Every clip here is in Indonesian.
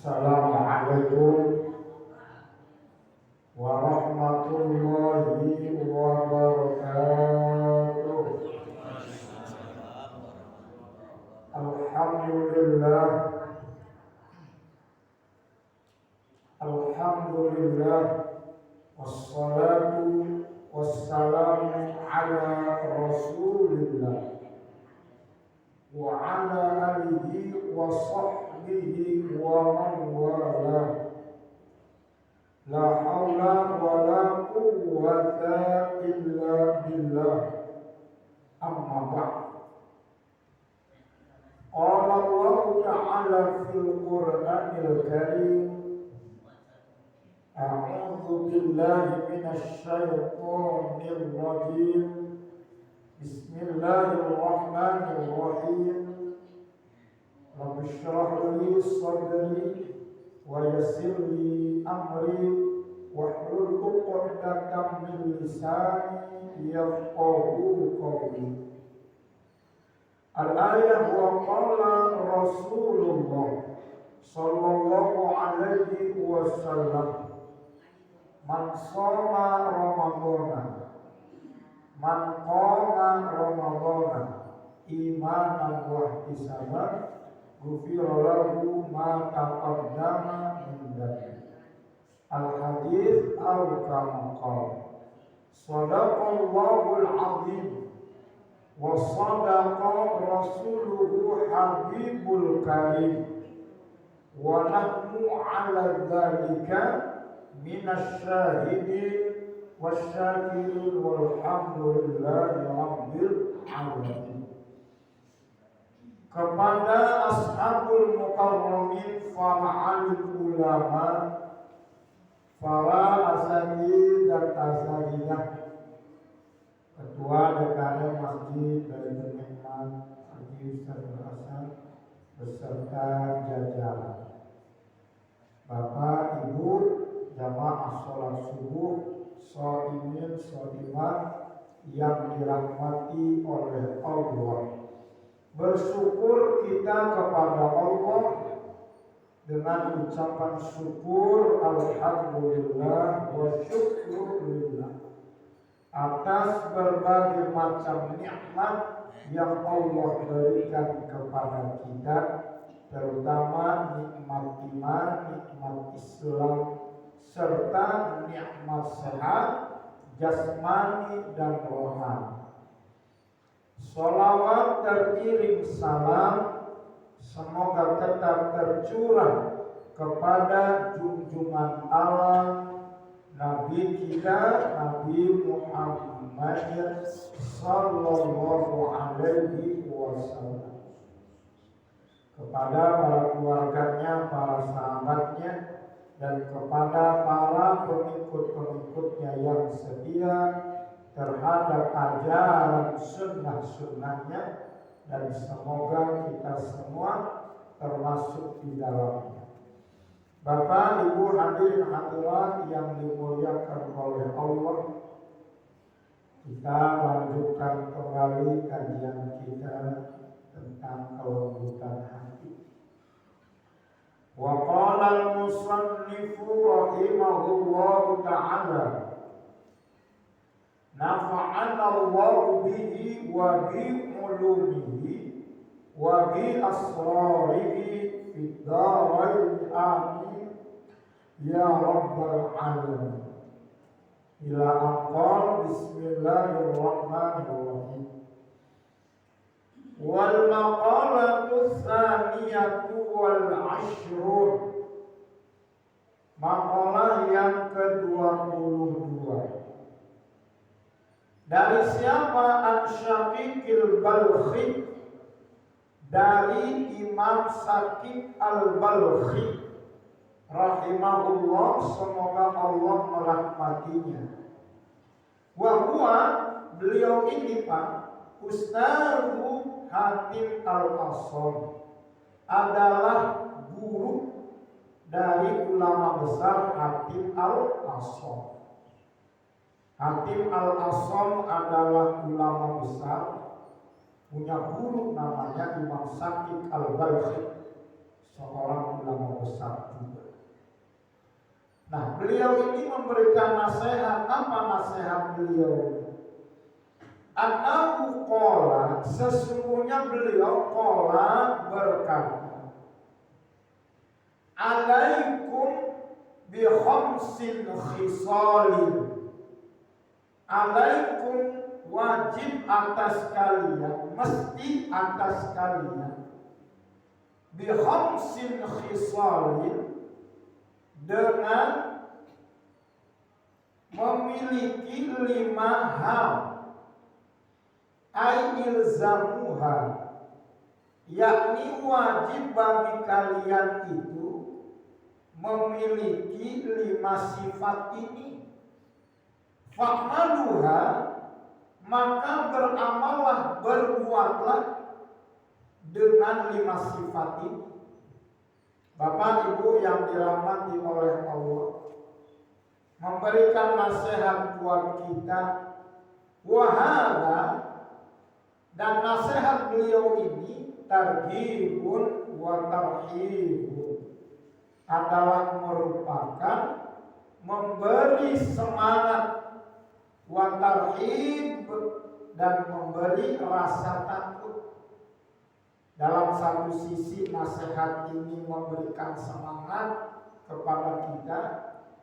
Assalamualaikum warahmatullahi wabarakatuh. Alhamdulillah, alhamdulillah, wassalatu wassalamu ala rasulillah wa ala alihi wa sahbihi wa man walah. La haula wa la quwwata illa billah. Amma ba'd. Qala Allah ta'ala fil Qur'anil Karim, a'udzu billahi minasy syaithanir rajim. Bismillahirrahmanirrahim. Rabbi shrah li sadri wa yassir li amri wahlul 'uqdatam min lisani yafqahu qawli. Al-ayah wa qala Rasulullah sallallahu alaihi wasallam, man shoma ramadhana, man qama ramadhana imanan wa ihtisaban, ghufira lahu ma taqaddama min dhanbi. Al-hadits aw kama qala. Shadaqallahul azim wa sadaqa rasuluhu habibul karim wa nahnu ala dzalika minasy syahidin wasyakirin walhamdulillahi rabbil alamin. Kepada ashabul mukarramin, para alim ulama, para asatidz dan asatidzah, ketua DKM Masjid Baitul Hikmah Haji Ustaz Hasan beserta jajaran, Bapak Ibu jamaah sholat subuh, shaimin shaimat yang dirahmati oleh Allah. Bersyukur kita kepada Allah dengan ucapan syukur alhamdulillah wa syukurillah atas berbagai macam nikmat yang Allah berikan kepada kita, terutama nikmat iman, nikmat Islam, serta nikmat sehat jasmani dan rohani. Sholawat teriring salam semoga tetap tercurah kepada junjungan Allah Nabi kita, Nabi Muhammad sallallahu alaihi wasallam, kepada para keluarganya, para sahabatnya, dan kepada para pengikut-pengikutnya yang setia terhadap ajaran sunnah-sunnahnya, dan semoga kita semua termasuk di dalamnya. Bapak, Ibu, hadirin hadirat yang dimuliakan oleh Allah, kita lanjutkan kembali kajian kita tentang kelembutan hati. Wa qala al-musannifu rahimahullahu ta'ala, nafa'ana Allahu bihi wa bi ulumihi wa bi asrarihi fid dharain amin ya rabbal alamin. Ila aqal bismillahirrahmanirrahim. Wal maqalatu tsaniyatu wal ashrun. Maqalah yang ke-22. Dari siapa? An-Syaqiqil Balkhi, dari Imam Syaqiq al-Balkhi rahimahullah, semoga Allah merahmatinya. Wa huwa, beliau ini Pak Ustazu Hatim al-Asham, adalah guru dari ulama besar Hatim al-Asham. Hatim al-Asham adalah ulama besar, punya guru namanya Imam Syaqiq al-Balkhi. seorang ulama besar juga. Nah, beliau ini memberikan nasihat. Apa nasihat beliau? Annahu qala, sesungguhnya beliau qala berkata, alaikum bi khamsin khisalin. Alaikum wajib atas kalian, mesti atas kalian, bi khamsin khisalin, dengan memiliki 5 hal, ay ilzamuha, yakni wajib bagi kalian itu memiliki 5 sifat ini. Fa'maluha, maka beramallah, berbuatlah dengan 5 sifat ini. Bapak Ibu yang dirahmati oleh Allah, memberikan nasihat buat kita. Wahada, dan nasihat beliau ini targhibun wa tarhibun, adalah merupakan memberi semangat, wa tarhib, dan memberi rasa takut. Dalam satu sisi nasihat ini memberikan semangat kepada kita,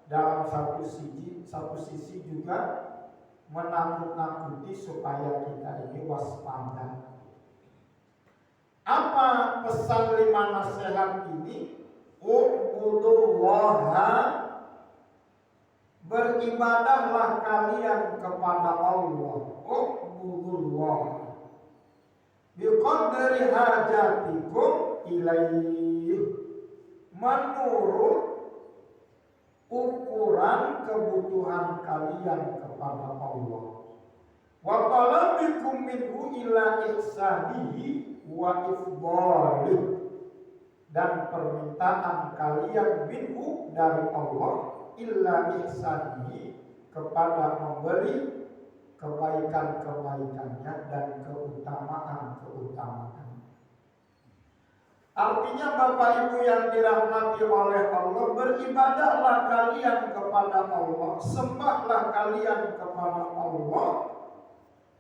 dalam satu sisi juga menakut-nakuti supaya kita ini waspada. Apa pesan 5 nasihat ini? Ubudullaha, beribadahlah kalian kepada Allah. Ubudullah biqadri hajatikum ilaih, menurut ukuran kebutuhan kalian kepada Allah. Wa talabikum minhu ila ihsanihi wa ifdalih, dan permintaan kalian minhu dari Allah illa ihsanihi, kepada memberi kebaikan-kebaikannya dan keutamaan-keutamaannya. Artinya Bapak Ibu yang dirahmati oleh Allah, beribadahlah kalian kepada Allah, sembahlah kalian kepada Allah,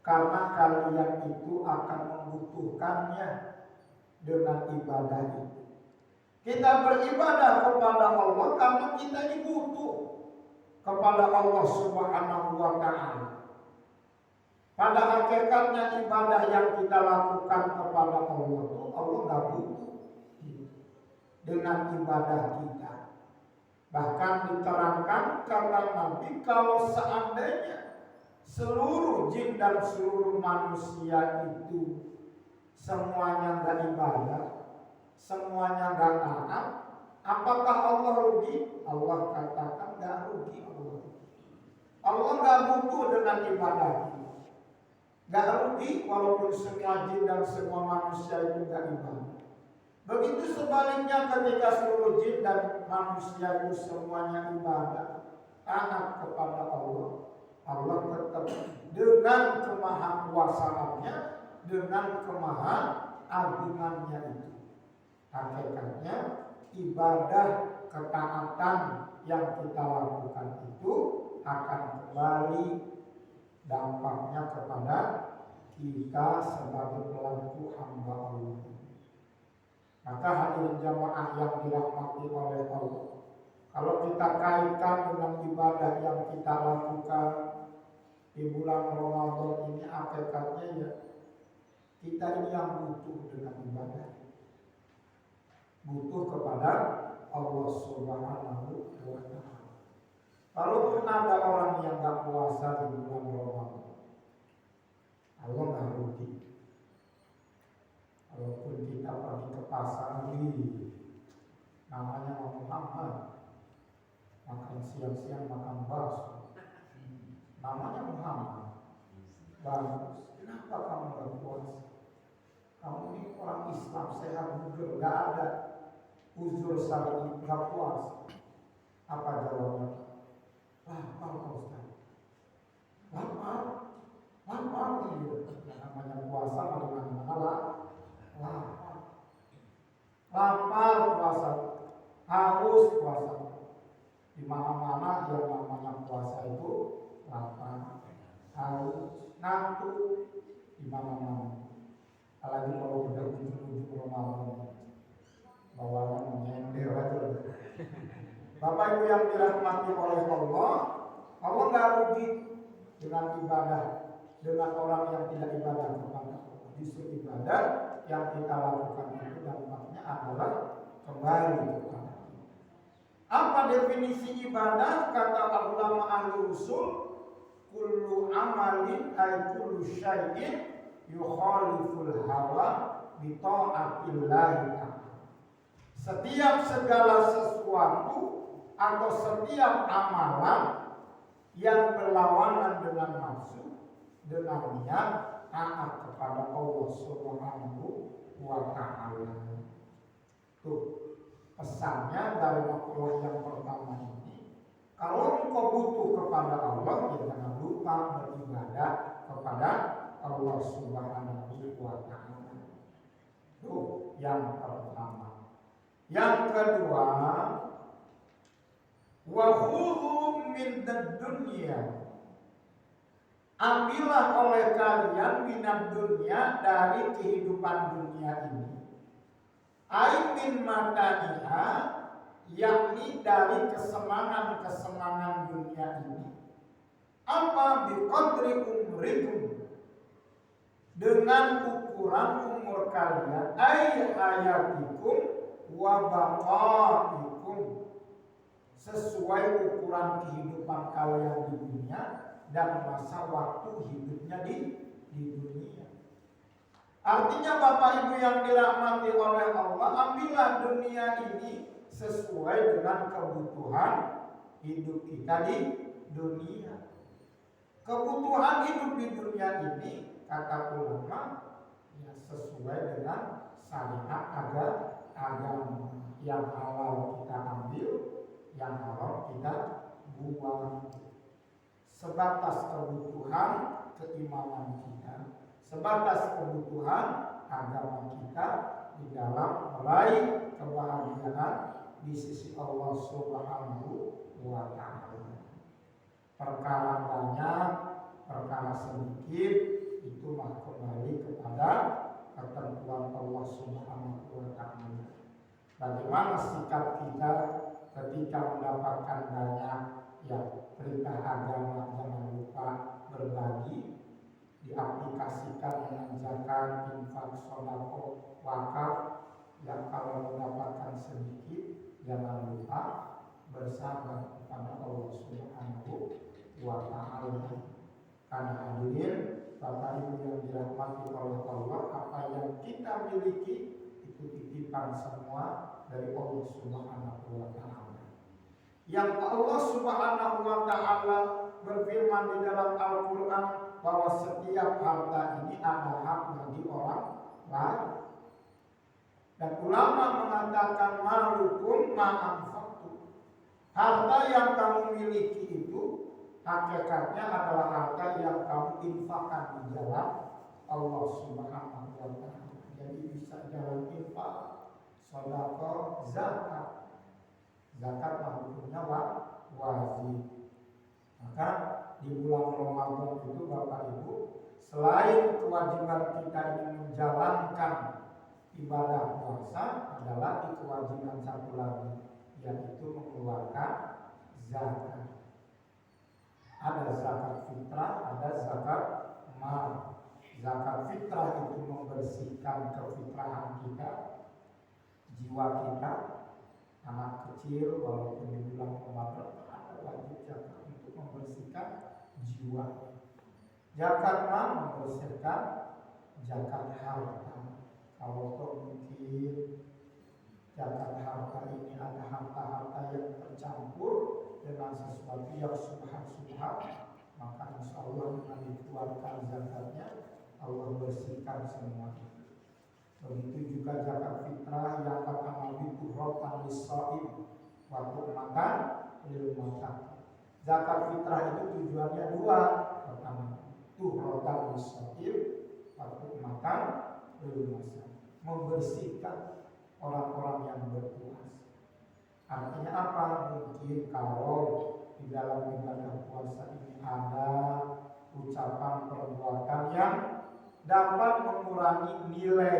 karena kalian itu akan membutuhkannya dengan ibadah itu. Kita beribadah kepada Allah karena kita ini butuh kepada Allah Subhanahu wa Ta'ala. Pada hakikatnya ibadah yang kita lakukan kepada Allah itu, Allah gak butuh dengan ibadah kita. Bahkan diterangkan kata Nabi, kalau seandainya seluruh jin dan seluruh manusia itu semuanya gak ibadah, semuanya gak taat, apakah Allah rugi? Allah katakan gak rugi Allah. Allah gak butuh dengan ibadah kita. Gak rugi walaupun semua jin dan semua manusia itu gak ibadah. Begitu sebaliknya ketika seluruh jin dan manusia itu semuanya ibadah, taat kepada Allah, Allah tetap dengan kemahakuasaannya, dengan kemahaagungannya itu. Hakikatnya ibadah ketaatan yang kita lakukan itu akan kembali dampaknya kepada kita sebagai pelaku hamba Allah. Maka hadirin jamaah yang dirahmati oleh Allah, kalau kita kaitkan dengan ibadah yang kita lakukan di bulan Ramadan ini, hakikatnya ya kita ini yang butuh dengan ibadah, butuh kepada Allah Subhanahu wa Ta'ala. Kalaupun ada orang yang gak puasa di bulan Ramadan, Allah gak rugi. Walaupun kita pergi ke pasar beli, namanya Muhammad, makan siang-siang makan bakso, namanya Muhammad, bagus. Kenapa kamu gak puasa? Kamu ini orang Islam sehat bugar, gak ada uzur syar'i gak puasa. Apa jawabnya? Lapar Pak Ustaz. Lapar iya. Namanya puasa di mana-mana lapar puasa, harus puasa. Di mana-mana yang namanya puasa itu lapar, haus, ngantuk, di mana-mana. Apalagi kalau udah ujung-ujung Ramadan, bawaannya menyender aja. Bapak Ibu yang dirahmati oleh Allah, Allah nggak rugi dengan ibadah, dengan orang yang tidak ibadah kepada Allah. Justru ibadah yang kita lakukan itu dampaknya adalah kembali kepada Allah. Apa definisi ibadah? Kata ulama ahli usul, kullu amalin ay kullu syai'in yukhaliful hawa bi ta'atillahi ta'ala. Setiap segala sesuatu atau setiap amalan yang berlawanan dengan nafsu, dengan niat taat kepada Allah Subhanahu wa ta'ala. Tuh pesannya dari makhluk yang pertama ini. Kalau engkau butuh kepada Allah, ya jangan lupa beribadah kepada Allah Subhanahu wa ta'ala. Tuh yang pertama. Yang kedua, wa khudhu min dunya. Ambillah oleh kalian minad dunya, dari kehidupan dunia ini. Ai min mataiha, yakni dari kesenangan-kesenangan dunia ini. Apa biqadri umrikum, dengan ukuran umur kalian. Ai hayatikum wa baqaikum, sesuai ukuran kehidupan kalian di dunia dan masa waktu hidupnya di dunia. Artinya Bapak Ibu yang dirahmati oleh Allah, ambillah dunia ini sesuai dengan kebutuhan hidup kita di dunia. Kebutuhan hidup di dunia ini, kata ulama, ya sesuai dengan syariat agama. Yang halal kita ambil, yang haram kita buang. Sebatas kebutuhan keimanan kita, sebatas kebutuhan agama kita di dalam meraih kebahagiaan di sisi Allah Subhanahu wa ta'ala. Perkara banyak, perkara sedikit, itu mah kembali kepada ketentuan Allah Subhanahu wa ta'ala. Bagaimana sikap kita ketika mendapatkan banyak, ya perintah agama jangan lupa berbagi, diaplikasikan dengan zakat, infak, sedekah, wakaf. Yang kalau mendapatkan sedikit, jangan lupa bersabar kepada Allah Subhanahu wa ta'ala. Karena hadirin Bapak Ibu yang dirahmati oleh Allah, apa yang kita miliki itu titipan semua dari Allah Subhanahu wa ta'ala. Yang Allah Subhanahu wa ta'ala berfirman di dalam Al-Quran bahwa setiap harta ini ada hak bagi orang lain. Dan ulama mengatakan malukum ma'anfaqtu, harta yang kamu miliki itu hakikatnya adalah harta yang kamu infakkan di jalan Allah Subhanahu wa ta'ala. Jadi bisa jalan infak, sedekah, zakat. Zakat hukumnya wajib. Maka di bulan Ramadan itu Bapak Ibu, selain kewajiban kita ini menjalankan ibadah puasa, adalah kewajiban satu lagi, yaitu mengeluarkan zakat. Ada zakat fitrah, ada zakat mal. Zakat fitrah itu membersihkan kefitrahan kita, jiwa kita. Anak kecil walaupun di bulan Ramadan ada wajib zakat untuk membersihkan jiwa. Zakat mal membersihkan zakat harta. Kalau mungkin zakat harta ini ada harta-harta yang tercampur dengan sesuatu yang subhan-subhan, maka insya Allah dengan dikeluarkan zakatnya, Allah bersihkan semua itu. Begitu juga zakat fitrah yang kata Nabi tuhratan lis-shaim wa tu'matan lil muttaqin. Zakat fitrah itu tujuannya dua. Pertama, tuhratan lis-shaim wa tu'matan lil muttaqin, membersihkan orang-orang yang berpuasa. Artinya apa? Mungkin kalau di dalam ibadah puasa ini ada ucapan perbuatan yang dapat mengurangi nilai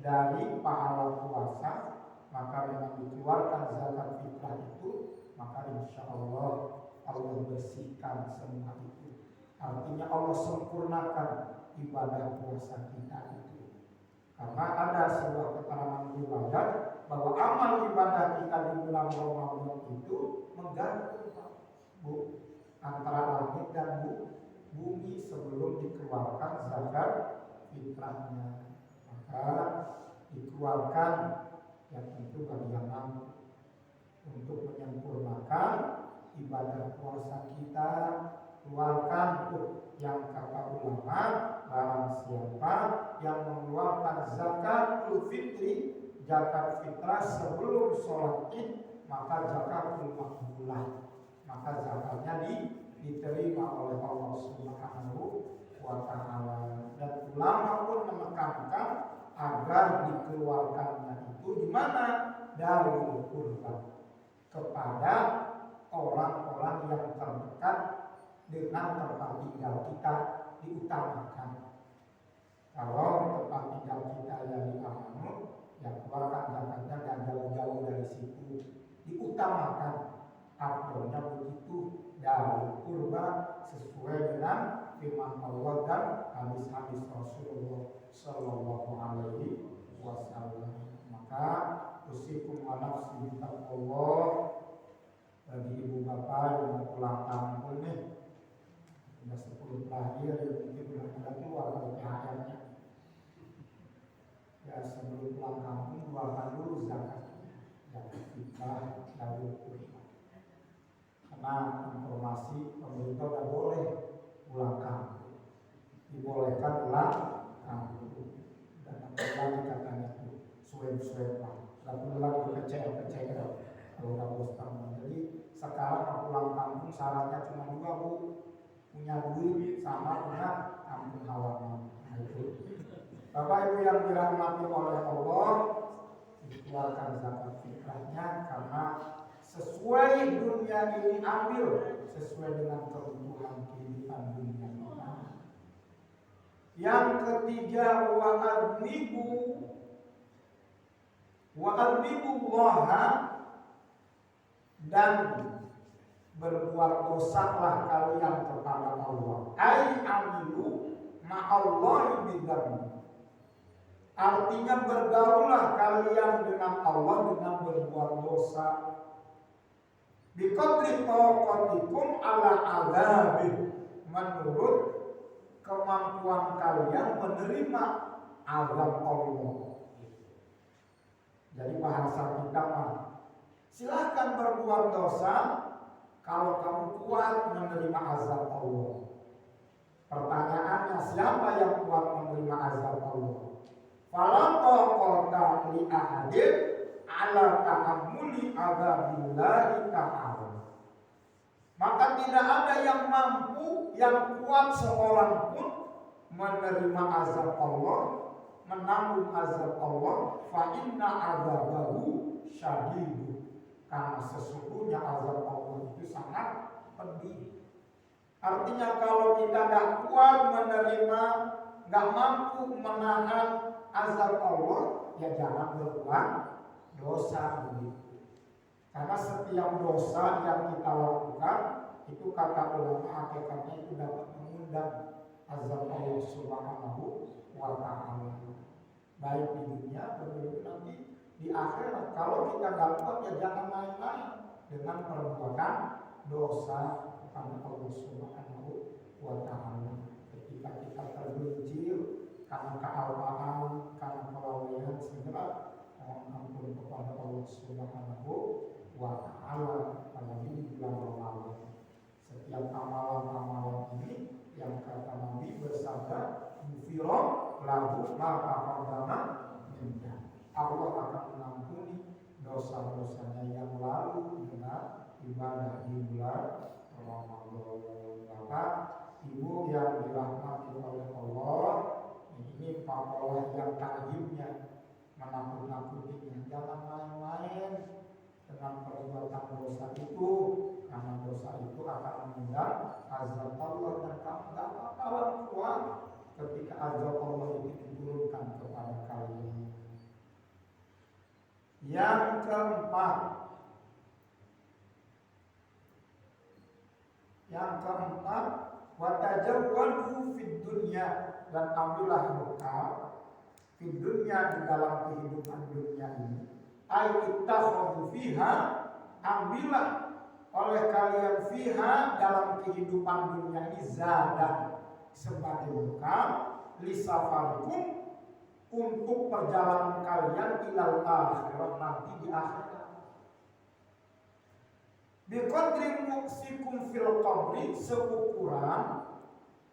dari pahala puasa, maka dengan dikeluarkan zakat fitrah itu, maka insya Allah Allah bersihkan semua itu. Artinya Allah sempurnakan ibadah puasa kita itu. Karena ada sebuah keterangan riwayat bahwa amal ibadah kita di bulan Ramadan itu menggantung antara langit dan bumi sebelum dikeluarkan zakat fitrahnya. Maka dikeluarkan yang tentu bagi yang mampu untuk menyempurnakan ibadah puasa kita. Keluarkan tuh yang kata ulama, barang siapa yang mengeluarkan zakatul fitri, zakat fitrah sebelum sholat id, maka zakatul makbulah, maka zakatnya diterima oleh Allah Subhanahu wa Ta'ala. Dan ulama pun menekankan agar dikeluarkannya itu di mana? Dari kurban, kepada orang-orang yang terdekat dengan tempat tinggal kita diutamakan. Kalau tempat tinggal kita yang di Amanun, yang keluarkan zakatnya dan jauh-jauh dari situ diutamakan. Afdolnya begitu dari kurban sesuai dengan firman Allah dan hadis-hadis Rasulullah Sallallahu Alaihi Wasallam. Maka usikum wa nafsi bitaqwallah. Bagi ibu bapak yang mau pulang kampung nih, sudah 10 terakhir ya, mungkin belum ada keluar dari THR-nya. Ya sebelum pulang kampung keluarkan dulu zakatnya, zakat fitrah dari kurban. Karena informasi pemerintah udah boleh pulang kampung, dibolehkan pulang kampung. Dan lagi katanya tuh swab lah, nggak perlu lagi kecil kalau udah bos kamu. Jadi sekarang mau pulang kampung syaratnya cuma 2 bu, punya duit sama punya kampung halaman. Nah, itu Bapak Ibu yang dirahmati oleh Allah, dikeluarkan zakat fitrahnya karena sesuai dunia ini, ambil sesuai dengan kebutuhan kehidupan dunia kita. Yang ketiga, wa'adnibu Allaha, dan berbuat dosalah kalian kepada Allah. Ai amilu ma'allahi bidzambi. Artinya bergaulah kalian dengan Allah dengan berbuat dosa. Biqadri taqatikum ala azabih, menurut kemampuan kalian menerima azab Allah. Jadi bahasa kita mah, silahkan berbuat dosa kalau kamu kuat menerima azab Allah. Pertanyaannya, siapa yang kuat menerima azab Allah? Fala taqata li ahadin ala ta'ammuli azabillahi ta'ala. Maka tidak ada yang mampu, yang kuat seorang pun menerima azab Allah, menanggung azab Allah. Fa inna azabahu syadid. Karena sesungguhnya azab Allah itu sangat pedih. Artinya kalau kita gak kuat menerima, gak mampu menahan azab Allah, ya jangan berbuat dosa begitu. Karena setiap dosa yang kita lakukan itu kata ulama hakikatnya itu dapat mengundang azab Allah Subhanahu wa Ta'ala, baik di dunia begitu nanti di akhirat. Kalau kita dapat, ya jangan main-main dengan perbuatan dosa kepada Allah Subhanahu wa Ta'ala. Ketika kita tergelincir karena kealpaan, karena kelalaian, segera mohon ampun kepada Allah Subhanahu wa Ta'ala. Apalagi di bulan Ramadan, setiap amalan-amalan ini yang kata Nabi bersabda, "Ghufira lahu ma taqaddama minhu." Allah akan mengampuni dosa-dosanya yang lalu dengan ibadah di bulan Ramadan. Bapak Ibu yang dirahmati oleh Allah, ini papalah yang takjimnya menakut-nakutinya. Jangan main-main dengan perbuatan dosa itu, karena dosa itu akan mengundang azab Allah dan kamu gak bakalan kuat ketika azab Allah itu diturunkan kepada kalian. Yang keempat, watajawwadu fid dunya, dan ambillah bekal fid dunya, di dalam kehidupan dunia ini. Ai ittakhadhu fiha, ambillah oleh kalian fiha, dalam kehidupan dunia ini, zadan, sebagai bekal, lisafarikum, untuk perjalanan kalian ilal akhirah, nanti di akhirat. Biqadri muksikum fil qabri, seukuran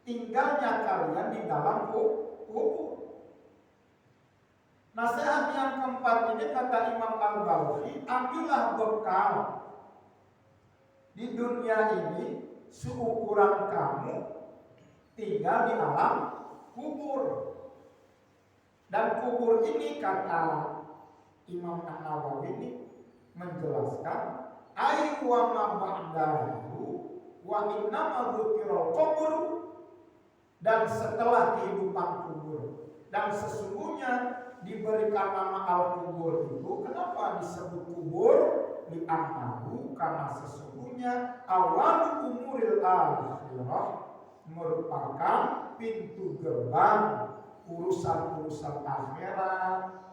tinggalnya kalian di dalam kubur. Nasihat yang keempat ini, kata Imam Al-Balawi, ambillah bekal di dunia ini seukuran kamu tinggal di alam kubur. Dan kubur ini, kata Imam An-Nawawi ini menjelaskan, ai wa ma ba'dahu wa innama dzukirul qabr, dan setelah kehidupan kubur, dan sesungguhnya diberikan nama al-kubur itu. Kenapa disebut kubur? Li'annahu, karena sesungguhnya awal umuril akhirah, merupakan pintu gerbang urusan-urusan akhirat.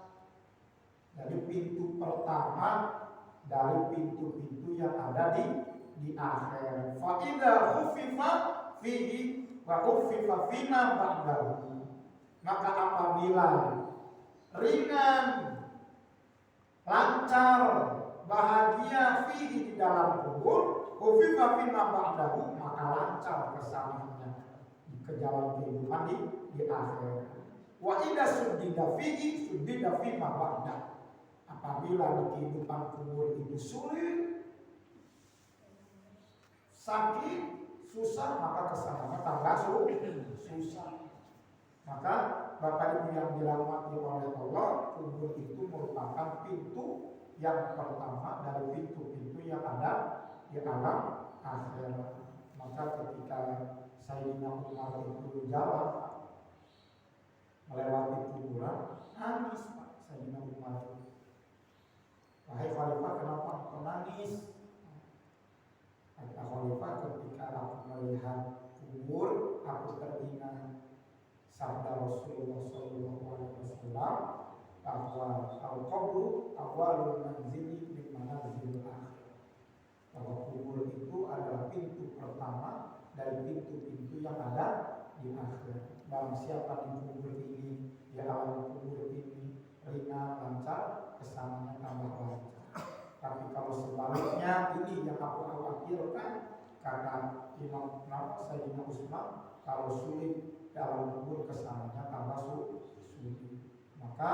Jadi pintu pertama dari pintu-pintu yang ada di akhirat. Fa idza khuffifa fihi wa khuffifa fina ba'dahu, maka apabila ringan, lancar, bahagia fihi, di dalam kubur, khuffifa fina ba'dahu, maka lancar kesananya ke jalan kehidupan di akhirat. Wa idza suddida fihi suddida fima ba'dahu, apabila di kehidupan kubur itu sulit, sakit, susah, maka kesananya tambah susah. Maka Bapak Ibu yang dirahmati oleh Allah, kubur itu merupakan pintu yang pertama dari pintu-pintu yang ada di alam akhirat. Maka ketika Sayyidina Umar itu jalan melewati kuburan, nangis Pak Sayyidina Umar. Wahai Khalifah, kenapa engkau nangis? Kata Khalifah, ketika aku melihat kubur, aku teringat sabda Rasulullah SAW bahwa al-qabru awwalul manzili min manazilil akhir, bahwa kubur itu adalah pintu pertama dari pintu-pintu yang ada di akhir. Barang siapa di kubur ini, di alam kubur ini ringan, lancar, kesananya tambah lancar. Tapi kalau sebaliknya, ini yang aku khawatirkan, kata Imam Sayyidina Utsman, kalau sulit dalam kubur, kesananya tambah sulit. Maka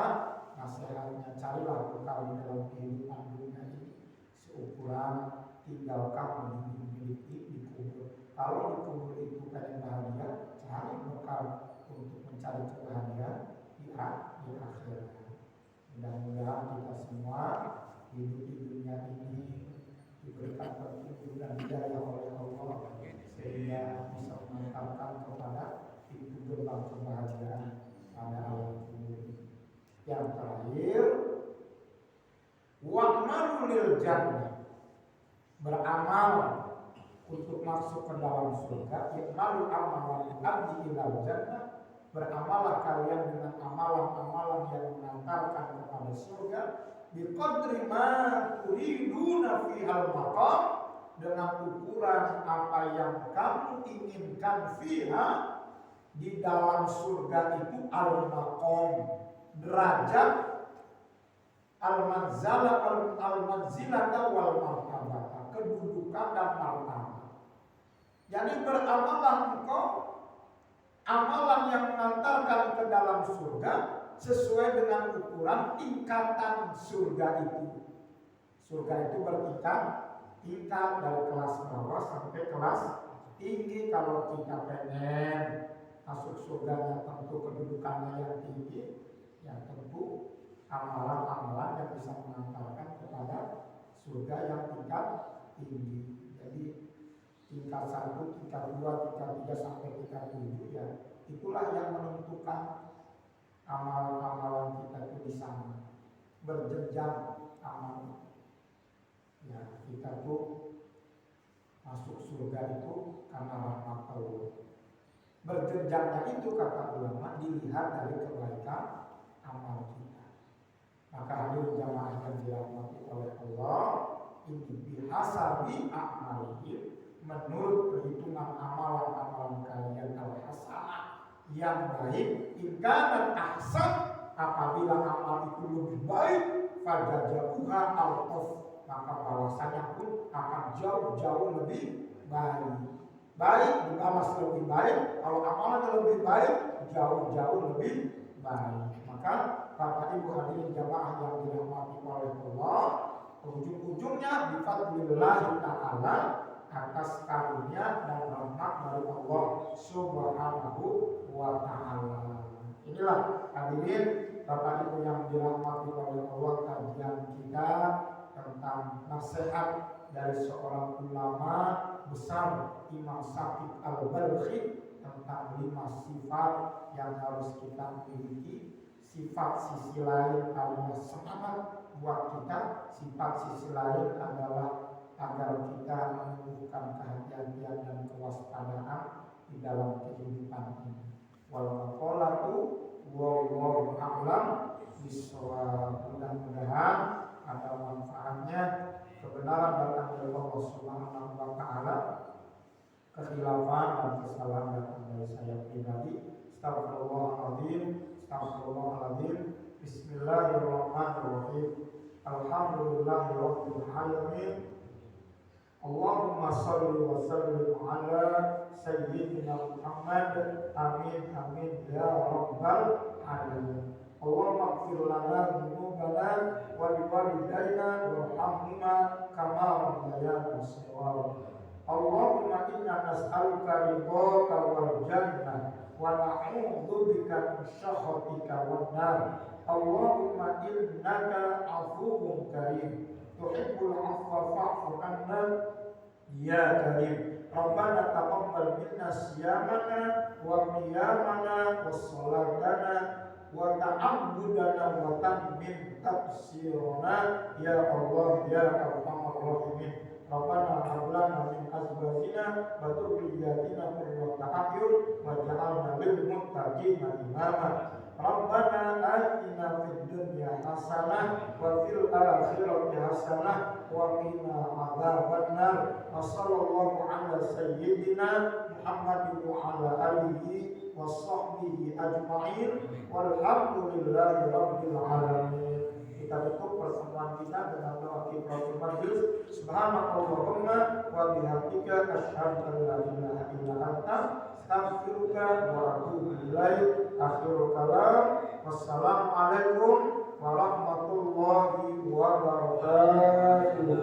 nasihatnya, carilah bekal di dalam kehidupan dunia ini seukuran tinggalkan memiliki di kubur. Kalau di kubur itu pengen bahagia, cari bekal untuk mencari kebahagiaan di akhirat. Mudah-mudahan kita semua hidup di dunia ini diberikan petunjuk dan hidayah oleh Allah, sehingga bisa mengantarkan kepada pintu gerbang kebahagiaan pada alam kubur. Yang terakhir, wa'malu lil jannah, beramal untuk masuk ke dalam surga. I'malu amalan abdi ilal jannah, beramalah kalian dengan amalan-amalan yang mengantarkan kepada surga. Biqadri ma turiduna fihal maqam, dengan ukuran apa yang kamu inginkan fiha, di dalam surga itu, al-maqam, derajat, al-manzilata wal martabata, kedudukan dan martabat. Jadi beramalah engkau amalan yang mengantarkan ke dalam surga sesuai dengan ukuran tingkatan surga itu. Surga itu bertingkat dari kelas bawah sampai kelas tinggi. Kalau kita pengen masuk surganya, tentu kedudukannya yang tinggi, ya tentu amalan-amalan yang bisa mengantarkan kepada surga yang tingkat tinggi. Jadi tingkat 1, tingkat 2, tingkat 3 sampai tingkat 7 ya. Itulah yang menentukan amalan-amalan kita itu di sana. Berjenjang amal. Ya, kita tuh masuk surga itu karena rahmat Allah. Berjenjangnya itu kata ulama dilihat dari kebaikan amal kita. Maka hadirin jamaah yang dirahmati oleh Allah, ini bihasabi a'malihim, menurut perhitungan amalan-amalan kalian al-hasanah yang baik, ingkana ahsan, apabila amal itu lebih baik, fajajabuha al-of, maka balasannya pun akan jauh-jauh lebih baik. Baik dibalas lebih baik, kalau amalannya lebih baik, jauh-jauh lebih baik. Maka Bapak Ibu hadirin jamaah yang dirahmati oleh Allah, ujung-ujungnya bifadlillahi ta'ala, atas karunia dan rahmat dari Allah Subhanahu wa ta'ala. Inilah hadirin Bapak Ibu yang dirahmati oleh Allah, kajian kita tentang nasihat dari seorang ulama besar Imam Syafi'i Al-Balkhi tentang 5 sifat yang harus kita miliki. Sifat sisi lain adalah semangat buat kita, sifat sisi lain adalah agar kita menumbuhkan kehati-hatian dan kewaspadaan di dalam kehidupan ini. Walaqolatu wallahu a'lam bishawab. Mudah-mudahan ada manfaatnya. Kebenaran datang dari Allah Subhanahu wa ta'ala, kekhilafan dan kesalahan datang dari saya pribadi. Astagfirullahaladzim, astagfirullahaladzim. Bismillahirrahmanirrahim. Alhamdulillahirabbil alamin. Allahumma shalli wa sallim ala sayyidina Muhammad. Amin amin ya rabbal alamin. Allahumma ighfir lana dzunubana wa liwalidayna warhamhuma kama rabbayana shaghira. Allahumma inna nas'aluka ridhaka wal jannah wa na'udzubika min sakhatika wan nar. Allahumma innaka 'afuwwun karim tuhibbul 'afwa fa'fu 'anna ya karim. Rabbana taqabbal minna siyamana wa qiyamana wa salatana wa ta'abbudana wa tammim tafsirana ya Allah ya arhamar rahimin. Rabbana hab lana min azwajina wa dhurriyyatina qurrata a'yun waj'alna lil muttaqina imama. Rabbana atina fid dunya hasanah wa fil akhirati hasanah wa qina adzabannar. Wassallallahu ala sayyidina Muhammadin wa ala alihi wa sahbihi ajma'in walhamdulillahi rabbil alamin. Kita tutup pertemuan kita dengan doa kifaratul majlis. Subhanallahumma wa bihamdika asyhadu an la ilaha illa anta astaghfiruka wa atubu ilaik. Akhirul kalam. Wassalamualaikum warahmatullahi wabarakatuh.